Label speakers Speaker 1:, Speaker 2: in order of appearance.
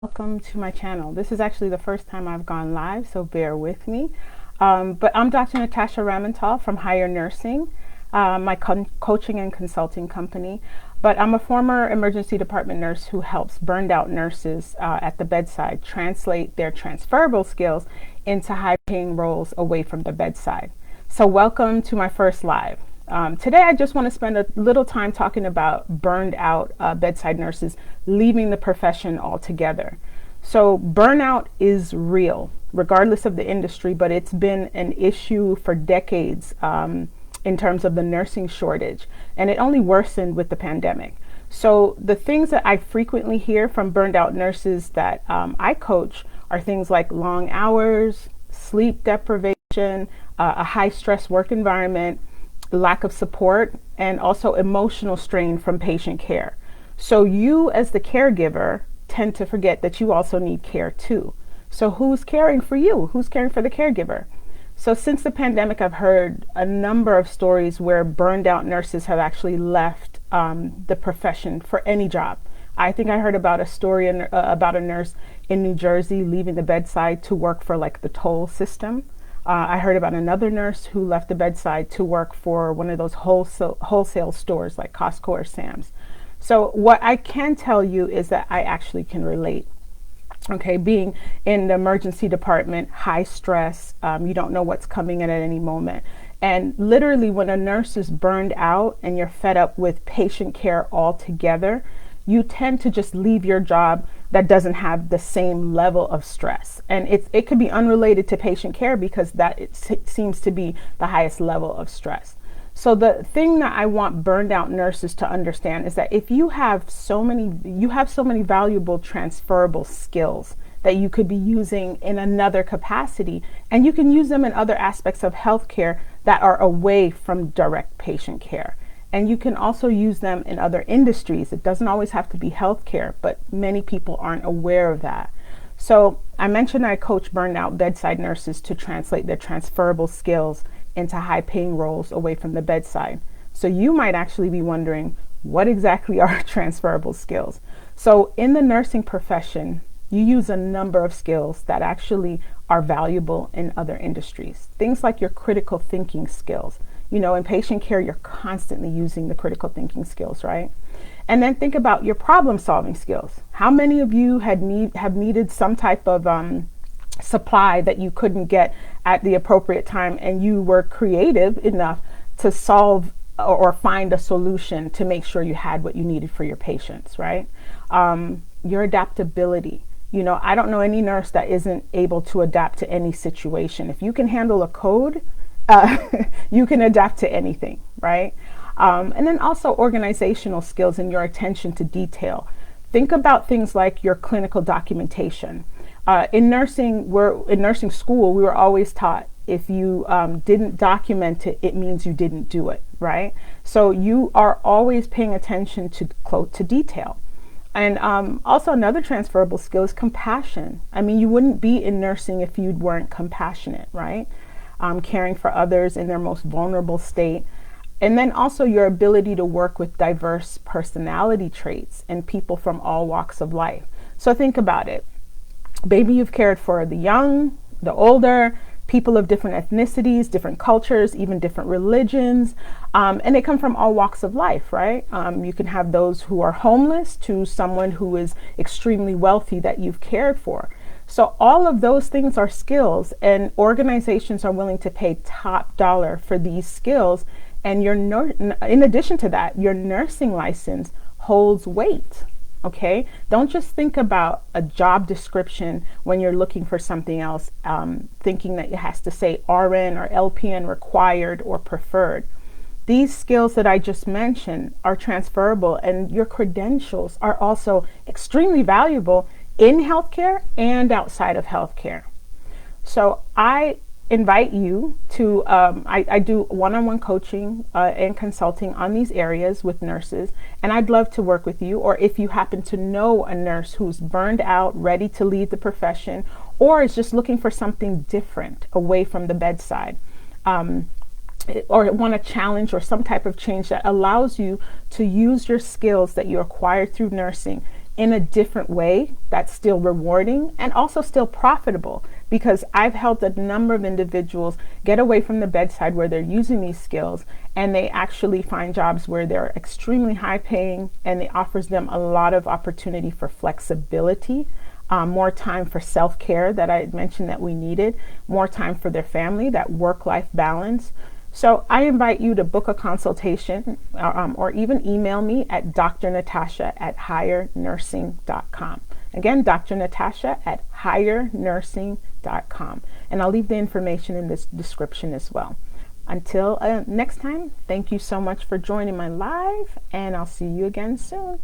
Speaker 1: Welcome to my channel. This is actually the first time I've gone live, so bear with me. But I'm Dr. Natasha Ramantal from Higher Nursing, my coaching and consulting company. But I'm a former emergency department nurse who helps burned out nurses at the bedside translate their transferable skills into high-paying roles away from the bedside. So welcome to my first live. Today, I just want to spend a little time talking about burned out bedside nurses leaving the profession altogether. So burnout is real, regardless of the industry, but it's been an issue for decades in terms of the nursing shortage, and it only worsened with the pandemic. So the things that I frequently hear from burned out nurses that I coach are things like long hours, sleep deprivation, a high stress work environment, lack of support, and also emotional strain from patient care. So you as the caregiver tend to forget that you also need care too. So who's caring for you? Who's caring for the caregiver? So since the pandemic, I've heard a number of stories where burned out nurses have actually left the profession for any job. I think I heard about a story about a nurse in New Jersey leaving the bedside to work for like the toll system. I heard about another nurse who left the bedside to work for one of those wholesale stores like Costco or Sam's. So what I can tell you is that I actually can relate. Okay, being in the emergency department, high stress, you don't know what's coming in at any moment. And literally when a nurse is burned out and you're fed up with patient care altogether, you tend to just leave your job that doesn't have the same level of stress. And it could be unrelated to patient care because it seems to be the highest level of stress. So the thing that I want burned out nurses to understand is that if you have so many valuable transferable skills that you could be using in another capacity, and you can use them in other aspects of healthcare that are away from direct patient care. And you can also use them in other industries. It doesn't always have to be healthcare, but many people aren't aware of that. So I mentioned I coach burned out bedside nurses to translate their transferable skills into high-paying roles away from the bedside. So you might actually be wondering, what exactly are transferable skills? So in the nursing profession, you use a number of skills that actually are valuable in other industries. Things like your critical thinking skills. You know, in patient care, you're constantly using the critical thinking skills, right? And then think about your problem solving skills. How many of you have needed some type of supply that you couldn't get at the appropriate time, and you were creative enough to solve or find a solution to make sure you had what you needed for your patients, right? Your adaptability. You know, I don't know any nurse that isn't able to adapt to any situation. If you can handle a code, you can adapt to anything, right? And then also organizational skills and your attention to detail. Think about things like your clinical documentation. In nursing school, we were always taught if you didn't document it, it means you didn't do it, right? So you are always paying attention to detail. And also another transferable skill is compassion. I mean, you wouldn't be in nursing if you weren't compassionate, right? Caring for others in their most vulnerable state. And then also your ability to work with diverse personality traits and people from all walks of life. So think about it. Maybe you've cared for the young, the older, people of different ethnicities, different cultures, even different religions, and they come from all walks of life, right? You can have those who are homeless to someone who is extremely wealthy that you've cared for. So all of those things are skills, and organizations are willing to pay top dollar for these skills. And in addition to that, your nursing license holds weight. Okay, don't just think about a job description when you're looking for something else, thinking that it has to say RN or LPN required or preferred. These skills that I just mentioned are transferable, and your credentials are also extremely valuable in healthcare and outside of healthcare. So I invite you to, I do one-on-one coaching and consulting on these areas with nurses, and I'd love to work with you. Or if you happen to know a nurse who's burned out, ready to leave the profession, or is just looking for something different away from the bedside, or want a challenge or some type of change that allows you to use your skills that you acquired through nursing in a different way that's still rewarding and also still profitable, because I've helped a number of individuals get away from the bedside where they're using these skills, and they actually find jobs where they're extremely high paying, and it offers them a lot of opportunity for flexibility, more time for self-care that I had mentioned that we needed, more time for their family, that work-life balance. So I invite you to book a consultation, or even email me at drnatasha@highernursing.com. Again, drnatasha@highernursing.com. And I'll leave the information in this description as well. Until next time, thank you so much for joining my live, and I'll see you again soon.